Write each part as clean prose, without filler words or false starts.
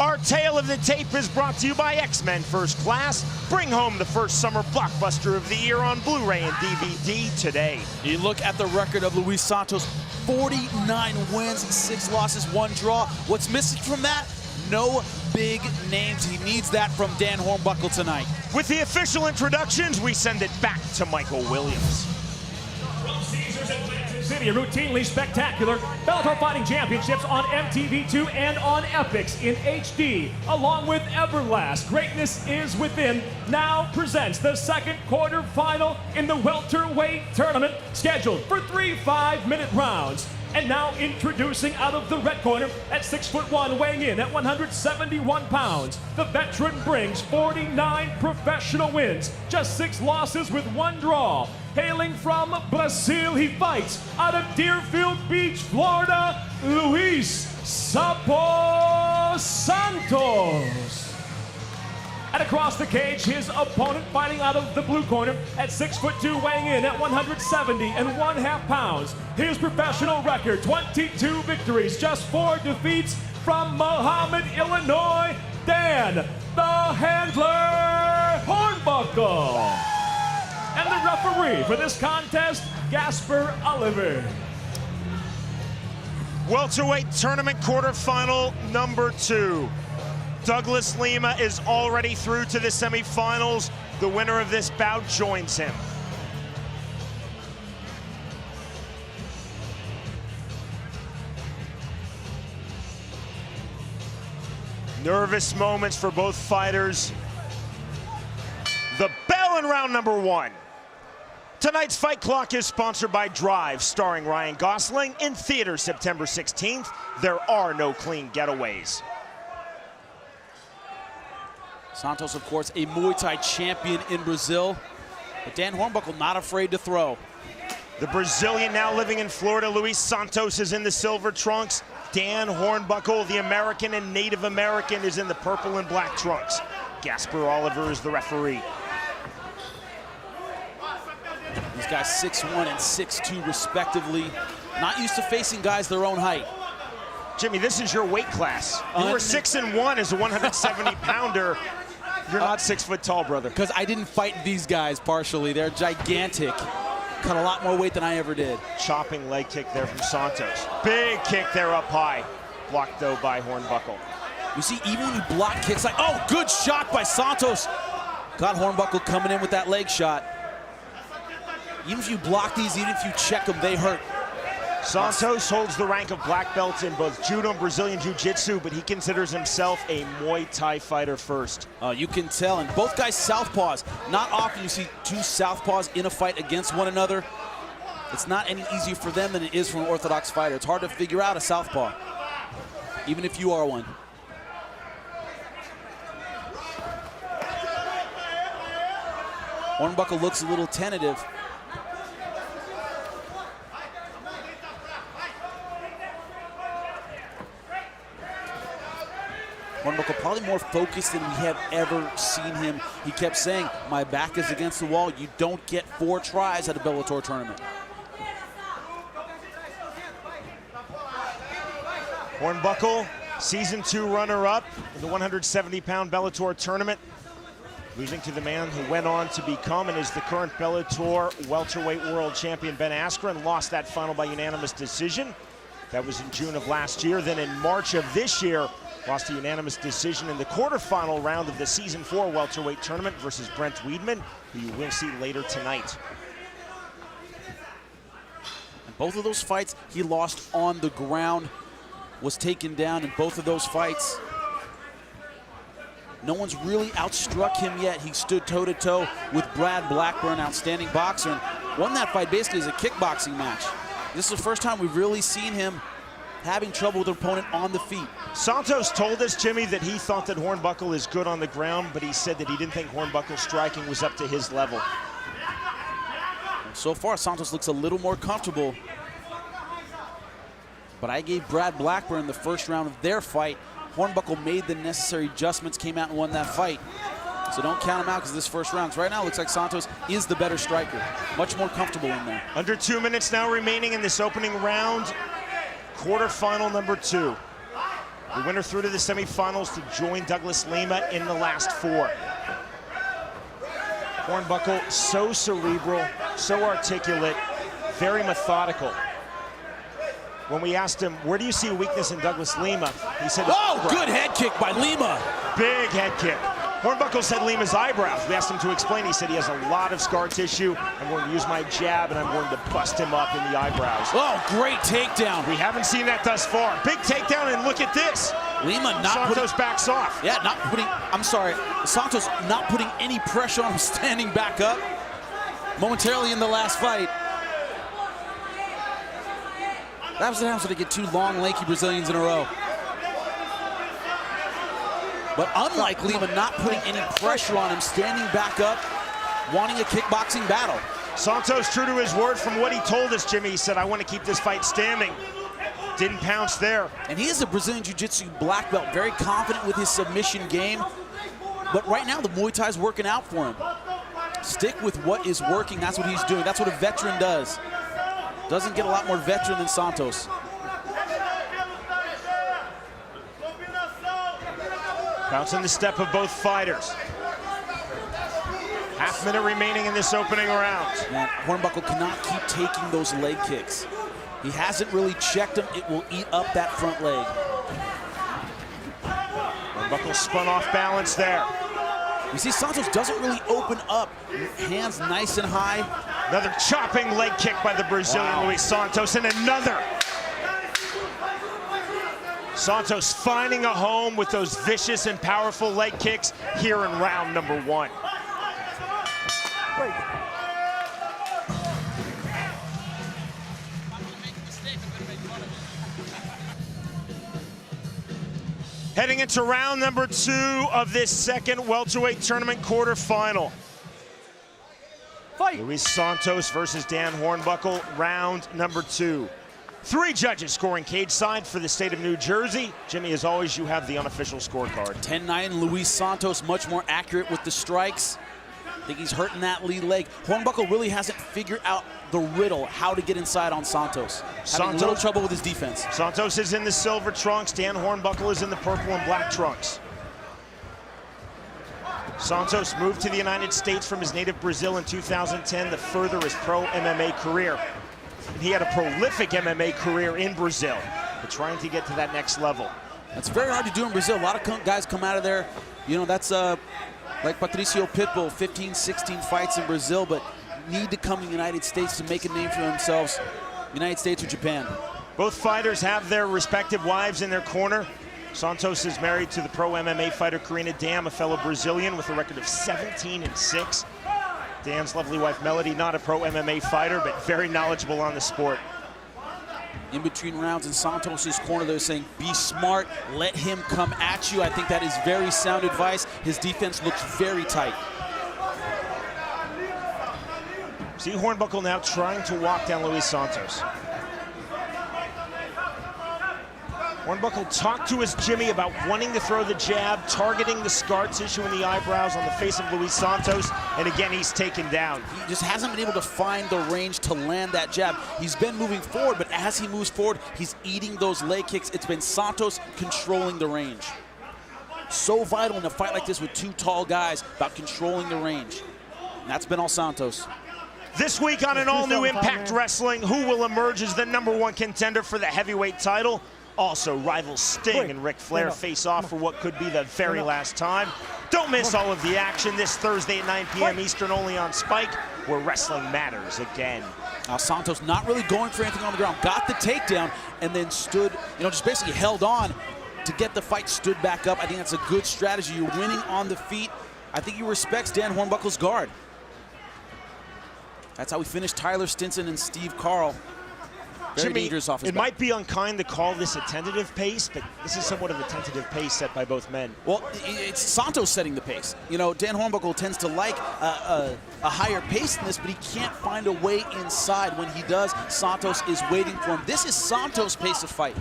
Our tale of the tape is brought to you by X-Men First Class. Bring home the first summer blockbuster of the year on Blu-ray and DVD today. You look at the record of Luis Santos, 49 wins, 6 losses, 1 draw. What's missing from that? No big names. He needs that from Dan Hornbuckle tonight. With the official introductions, we send it back to Michael Williams. City, routinely spectacular Bellator Fighting Championships on MTV2 and on Epix in HD, along with Everlast. Greatness is Within now presents the second quarterfinal in the welterweight tournament, scheduled for 3 5-minute rounds. And now introducing out of the red corner at 6'1", weighing in at 171 pounds. The veteran brings 49 professional wins, just 6 losses with 1 draw. Hailing from Brazil, he fights out of Deerfield Beach, Florida, Luis Santos. And across the cage, his opponent fighting out of the blue corner at 6'2", weighing in at 170.5 pounds. His professional record, 22 victories, just 4 defeats from Mohammed, Illinois, Dan, the Handler Hornbuckle. And the referee for this contest, Gasper Oliver. Welterweight tournament quarterfinal number 2. Douglas Lima is already through to the semifinals. The winner of this bout joins him. Nervous moments for both fighters. The bell in round number 1. Tonight's Fight Clock is sponsored by Drive, starring Ryan Gosling, in theaters September 16th. There are no clean getaways. Santos, of course, a Muay Thai champion in Brazil, but Dan Hornbuckle not afraid to throw. The Brazilian now living in Florida, Luis Santos, is in the silver trunks. Dan Hornbuckle, the American and Native American, is in the purple and black trunks. Gasper Oliver is the referee. These guys 6'1" and 6'2" respectively. Not used to facing guys their own height. Jimmy, this is your weight class. You were 6'1" as a 170-pounder. You're not 6 foot tall, brother. Because I didn't fight these guys partially. They're gigantic. Cut a lot more weight than I ever did. Chopping leg kick there from Santos. Big kick there up high. Blocked, though, by Hornbuckle. You see, even when you block kicks, like, oh, good shot by Santos. Got Hornbuckle coming in with that leg shot. Even if you block these, even if you check them, they hurt. Santos holds the rank of black belt in both judo and Brazilian jiu-jitsu, but he considers himself a Muay Thai fighter first. You can tell, and both guys southpaws. Not often you see 2 southpaws in a fight against one another. It's not any easier for them than it is for an orthodox fighter. It's hard to figure out a southpaw, even if you are one. Hornbuckle looks a little tentative. Hornbuckle probably more focused than we have ever seen him. He kept saying, my back is against the wall. You don't get 4 tries at a Bellator tournament. Hornbuckle, season 2 runner-up in the 170-pound Bellator tournament, losing to the man who went on to become and is the current Bellator welterweight world champion, Ben Askren. Lost that final by unanimous decision. That was in June of last year. Then in March of this year, lost a unanimous decision in the quarterfinal round of the season 4 welterweight tournament versus Brent Weidman, who you will see later tonight. And both of those fights, he lost on the ground, was taken down in both of those fights. No one's really outstruck him yet. He stood toe-to-toe with Brad Blackburn, outstanding boxer, and won that fight basically as a kickboxing match. This is the first time we've really seen him having trouble with an opponent on the feet. Santos told us, Jimmy, that he thought that Hornbuckle is good on the ground, but he said that he didn't think Hornbuckle's striking was up to his level. So far, Santos looks a little more comfortable. But I gave Brad Blackburn the first round of their fight. Hornbuckle made the necessary adjustments, came out and won that fight. So don't count him out because this first round. Right now, it looks like Santos is the better striker. Much more comfortable in there. Under 2 minutes now remaining in this opening round. Quarterfinal number 2. The winner through to the semifinals to join Douglas Lima in the last 4. Hornbuckle, so cerebral, so articulate, very methodical. When we asked him, where do you see weakness in Douglas Lima? He said, oh, good head kick by Lima. Big head kick. Hornbuckle said Lima's eyebrows. We asked him to explain. He said he has a lot of scar tissue. I'm going to use my jab, and I'm going to bust him up in the eyebrows. Oh, great takedown. We haven't seen that thus far. Big takedown, and look at this. Lima not Santos backs off. Yeah, not putting, I'm sorry, Santos not putting any pressure on him, standing back up momentarily in the last fight. That was what happens when they get 2 long, lanky Brazilians in a row. But unlike Lima not putting any pressure on him, standing back up, wanting a kickboxing battle. Santos, true to his word from what he told us, Jimmy, he said, I want to keep this fight standing. Didn't pounce there. And he is a Brazilian Jiu-Jitsu black belt, very confident with his submission game. But right now, the Muay Thai is working out for him. Stick with what is working, that's what he's doing. That's what a veteran does. Doesn't get a lot more veteran than Santos. Bouncing the step of both fighters. Half-minute remaining in this opening round. Man, Hornbuckle cannot keep taking those leg kicks. He hasn't really checked them. It will eat up that front leg. Hornbuckle spun off balance there. You see, Santos doesn't really open up. Hands nice and high. Another chopping leg kick by the Brazilian Luis Santos, and another. Santos finding a home with those vicious and powerful leg kicks here in round number 1. Heading into round number 2 of this second welterweight tournament quarterfinal. Fight. Luis Santos versus Dan Hornbuckle, round number 2. 3 judges scoring cage side for the state of New Jersey. Jimmy, as always, you have the unofficial scorecard. 10-9, Luis Santos much more accurate with the strikes. I think he's hurting that lead leg. Hornbuckle really hasn't figured out the riddle, how to get inside on Santos. Having a little trouble with his defense. Santos is in the silver trunks. Dan Hornbuckle is in the purple and black trunks. Santos moved to the United States from his native Brazil in 2010 to further his pro MMA career. He had a prolific MMA career in Brazil, but trying to get to that next level. That's very hard to do in Brazil. A lot of guys come out of there, you know, that's like Patricio Pitbull, 15, 16 fights in Brazil, but need to come to the United States to make a name for themselves, United States or Japan. Both fighters have their respective wives in their corner. Santos is married to the pro MMA fighter Karina Dam, a fellow Brazilian with a record of 17-6. Dan's lovely wife Melody, not a pro MMA fighter, but very knowledgeable on the sport. In between rounds in Santos' corner, they're saying, be smart, let him come at you. I think that is very sound advice. His defense looks very tight. See Hornbuckle now trying to walk down Luis Santos. Hornbuckle talked to us, Jimmy, about wanting to throw the jab, targeting the scar tissue in the eyebrows on the face of Luis Santos, and again, he's taken down. He just hasn't been able to find the range to land that jab. He's been moving forward, but as he moves forward, he's eating those leg kicks. It's been Santos controlling the range. So vital in a fight like this with 2 tall guys about controlling the range. And that's been all Santos. This week on an all-new Impact Wrestling, who will emerge as the #1 contender for the heavyweight title? Also, rivals Sting and Ric Flair face off for what could be the very last time. Don't miss all of the action this Thursday at 9 p.m. Eastern, only on Spike, where wrestling matters again. Now Santos not really going for anything on the ground. Got the takedown and then stood, you know, just basically held on to get the fight, stood back up. I think that's a good strategy. You're winning on the feet. I think he respects Dan Hornbuckle's guard. That's how we finished Tyler Stinson and Steve Carl. Very Jimmy, dangerous off his it back. might be unkind to call this a tentative pace, but this is somewhat of a tentative pace set by both men. Well, it's Santos setting the pace. You know, Dan Hornbuckle tends to like a higher pace than this, but he can't find a way inside. When he does, Santos is waiting for him. This is Santos' pace of fight.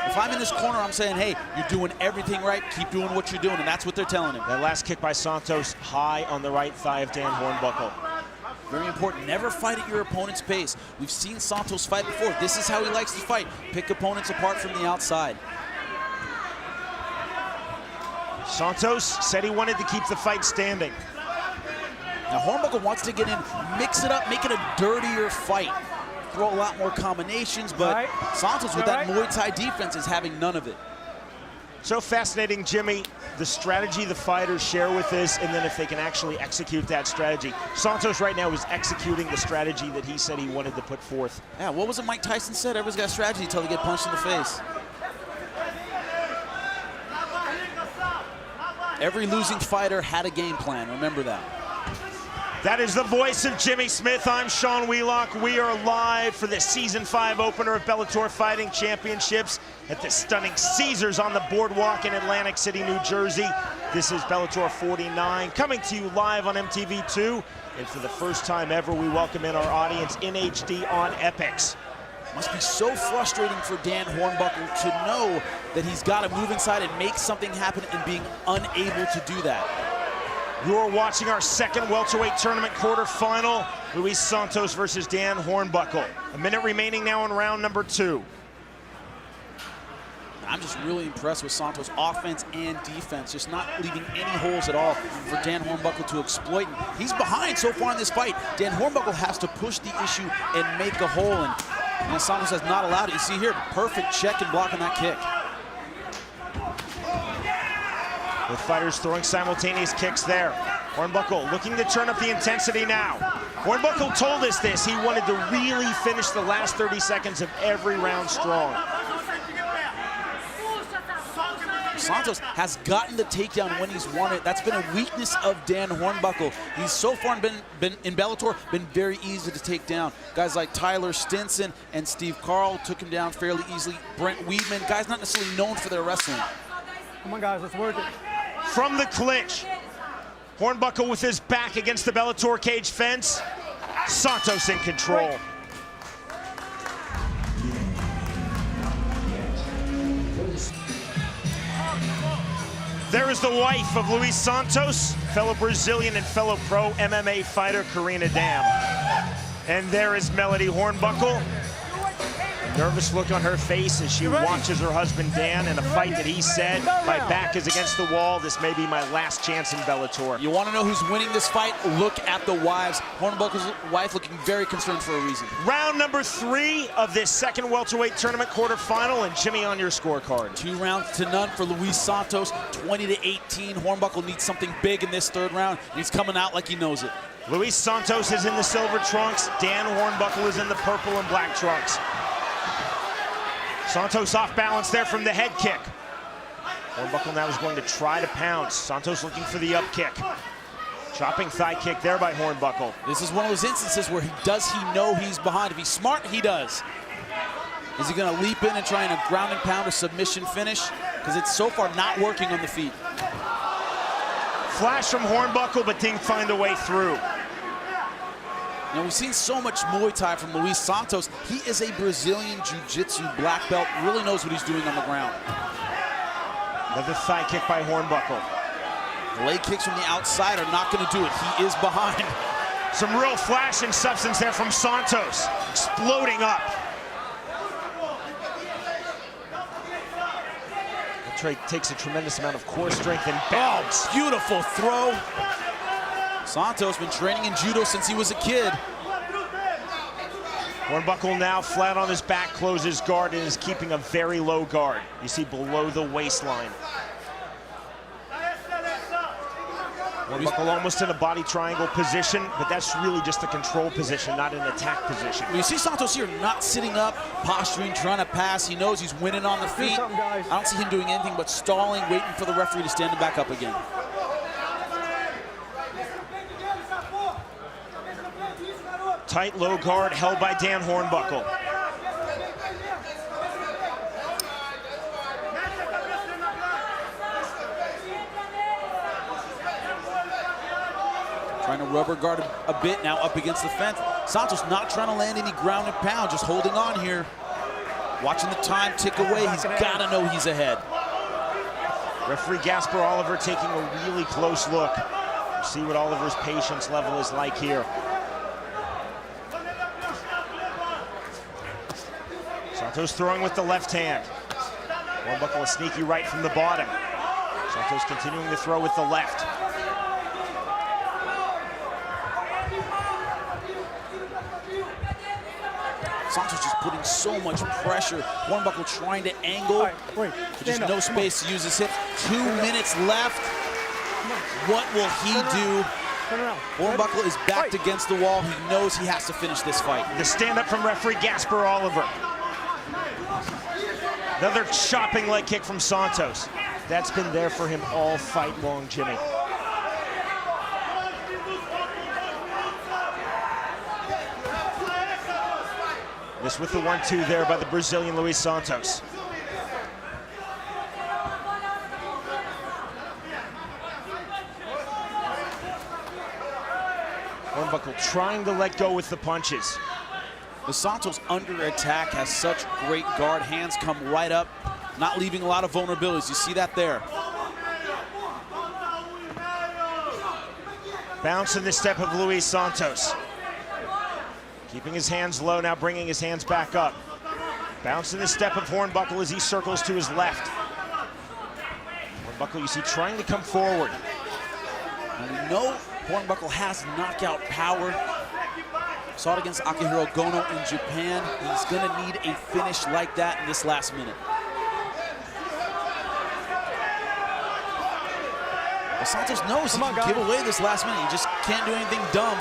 If I'm in this corner, I'm saying, hey, you're doing everything right, keep doing what you're doing, and that's what they're telling him. That last kick by Santos, high on the right thigh of Dan Hornbuckle. Very important, never fight at your opponent's pace. We've seen Santos fight before. This is how he likes to fight. Pick opponents apart from the outside. Santos said he wanted to keep the fight standing. Now Hornbuckle wants to get in, mix it up, make it a dirtier fight. Throw a lot more combinations, but Santos with that Muay Thai defense is having none of it. So fascinating, Jimmy, the strategy the fighters share with this, and then if they can actually execute that strategy. Santos right now is executing the strategy that he said he wanted to put forth. Yeah, what was it Mike Tyson said? Everybody's got a strategy until they get punched in the face. Every losing fighter had a game plan, remember that. That is the voice of Jimmy Smith. I'm Sean Wheelock. We are live for the Season 5 opener of Bellator Fighting Championships at the stunning Caesars on the Boardwalk in Atlantic City, New Jersey. This is Bellator 49, coming to you live on MTV2. And for the first time ever, we welcome in our audience in HD on Epix. Must be so frustrating for Dan Hornbuckle to know that he's got to move inside and make something happen and being unable to do that. You're watching our second welterweight tournament quarterfinal, Luis Santos versus Dan Hornbuckle. A minute remaining now in round number 2. I'm just really impressed with Santos' offense and defense, just not leaving any holes at all for Dan Hornbuckle to exploit. And he's behind so far in this fight. Dan Hornbuckle has to push the issue and make a hole, and Santos has not allowed it. You see here, perfect check and block on that kick. With fighters throwing simultaneous kicks there. Hornbuckle looking to turn up the intensity now. Hornbuckle told us this. He wanted to really finish the last 30 seconds of every round strong. Santos has gotten the takedown when he's won it. That's been a weakness of Dan Hornbuckle. He's so far been in Bellator, been very easy to take down. Guys like Tyler Stinson and Steve Carl took him down fairly easily. Brent Weidman, guys not necessarily known for their wrestling. Come on, guys, let's work it. From the clinch, Hornbuckle with his back against the Bellator cage fence. Santos in control. There is the wife of Luis Santos, fellow Brazilian and fellow pro MMA fighter Karina Dam. And there is Melody Hornbuckle. A nervous look on her face as she watches her husband Dan in a fight that he said, my back is against the wall, this may be my last chance in Bellator. You want to know who's winning this fight? Look at the wives. Hornbuckle's wife looking very concerned for a reason. Round number 3 of this second welterweight tournament quarterfinal, and Jimmy on your scorecard. 2 rounds to none for Luis Santos, 20-18. Hornbuckle needs something big in this 3rd round, and he's coming out like he knows it. Luis Santos is in the silver trunks, Dan Hornbuckle is in the purple and black trunks. Santos off balance there from the head kick. Hornbuckle now is going to try to pounce. Santos looking for the up kick. Chopping thigh kick there by Hornbuckle. This is one of those instances where he know he's behind. If he's smart, he does. Is he going to leap in and try a ground and pound or submission finish? Because it's so far not working on the feet. Flash from Hornbuckle, but didn't find a way through. Now, we've seen so much Muay Thai from Luis Santos. He is a Brazilian Jiu-Jitsu black belt, really knows what he's doing on the ground. Another thigh kick by Hornbuckle. Leg kicks from the outside are not going to do it. He is behind. Some real flash and substance there from Santos, exploding up. The trade takes a tremendous amount of core strength and bounce. Oh, beautiful throw. Santos been training in judo since he was a kid. Hornbuckle now flat on his back, closes guard, and is keeping a very low guard. You see below the waistline. Hornbuckle almost in a body triangle position, but that's really just a control position, not an attack position. You see Santos here not sitting up, posturing, trying to pass. He knows he's winning on the feet. I don't see him doing anything but stalling, waiting for the referee to stand him back up again. Tight low guard held by Dan Hornbuckle. Trying to rubber guard a bit now up against the fence. Santos not trying to land any ground and pound, just holding on here. Watching the time tick away, he's got to know he's ahead. Referee Gasper Oliver taking a really close look. See what Oliver's patience level is like here. Santos throwing with the left hand. Hornbuckle a sneaky right from the bottom. Santos continuing to throw with the left. Santos just putting so much pressure. Hornbuckle trying to angle. Just no space to use his hips. 2 minutes left. What will he do? Hornbuckle is backed against the wall. He knows he has to finish this fight. The stand-up from referee Gasper Oliver. Another chopping leg kick from Santos. That's been there for him all fight long, Jimmy. This with the 1-2 there by the Brazilian Luis Santos. Hornbuckle trying to let go with the punches. The Santos under attack has such great guard. Hands come right up, not leaving a lot of vulnerabilities. You see that there. Bounce in the step of Luis Santos. Keeping his hands low, now bringing his hands back up. Bounce in the step of Hornbuckle as he circles to his left. Hornbuckle, you see, trying to come forward. And we know Hornbuckle has knockout power. Saw it against Akihiro Gono in Japan. He's gonna need a finish like that in this last minute. But Santos knows he can give away this last minute. He just can't do anything dumb.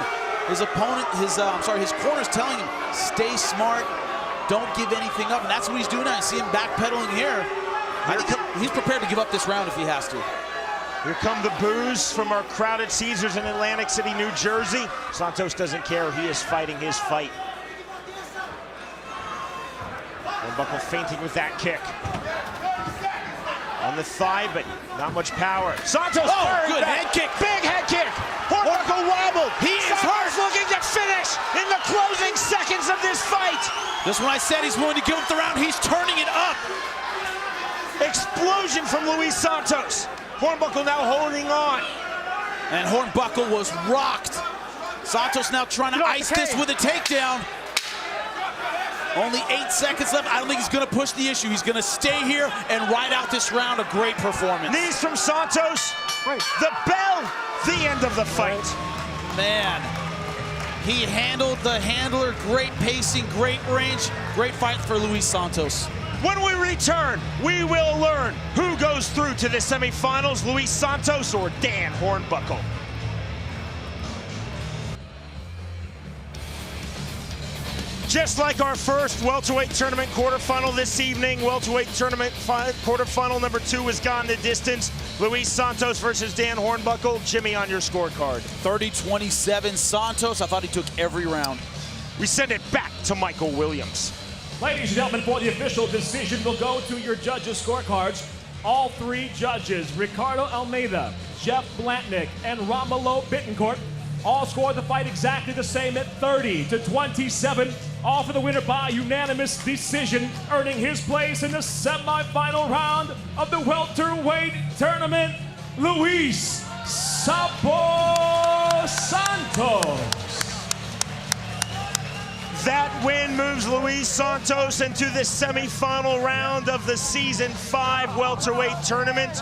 His opponent, his corner's telling him, stay smart, don't give anything up, and that's what he's doing now. You see him backpedaling here. I think he's prepared to give up this round if he has to. Here come the boos from our crowded Caesars in Atlantic City, New Jersey. Santos doesn't care. He is fighting his fight. Hornbuckle feinting with that kick. On the thigh, but not much power. Santos, good head kick. Big head kick. Hornbuckle wobbled. He is hurt. Looking to finish in the closing seconds of this fight. Just when I said he's willing to give up the round, he's turning it up. Explosion from Luis Santos. Hornbuckle now holding on. And Hornbuckle was rocked. Santos now trying to ice this with a takedown. Only 8 seconds left. I don't think he's going to push the issue. He's going to stay here and ride out this round. A great performance. Knees from Santos. The bell. The end of the fight. Man, he handled the handler. Great pacing, great range. Great fight for Luis Santos. When we return, we will learn who goes through to the semifinals, Luis Santos or Dan Hornbuckle. Just like our first welterweight tournament quarterfinal this evening, welterweight tournament quarterfinal number 2 has gone the distance. Luis Santos versus Dan Hornbuckle. Jimmy, on your scorecard. 30-27 Santos. I thought he took every round. We send it back to Michael Williams. Ladies and gentlemen, for the official decision, we'll go to your judges' scorecards. All 3 judges, Ricardo Almeida, Jeff Blatnick, and Romulo Bittencourt, all scored the fight exactly the same at 30-27. All for the winner by unanimous decision, earning his place in the semifinal round of the welterweight tournament, Luis Sapo Santos. That win moves Luis Santos into the semifinal round of the Season 5 welterweight tournament.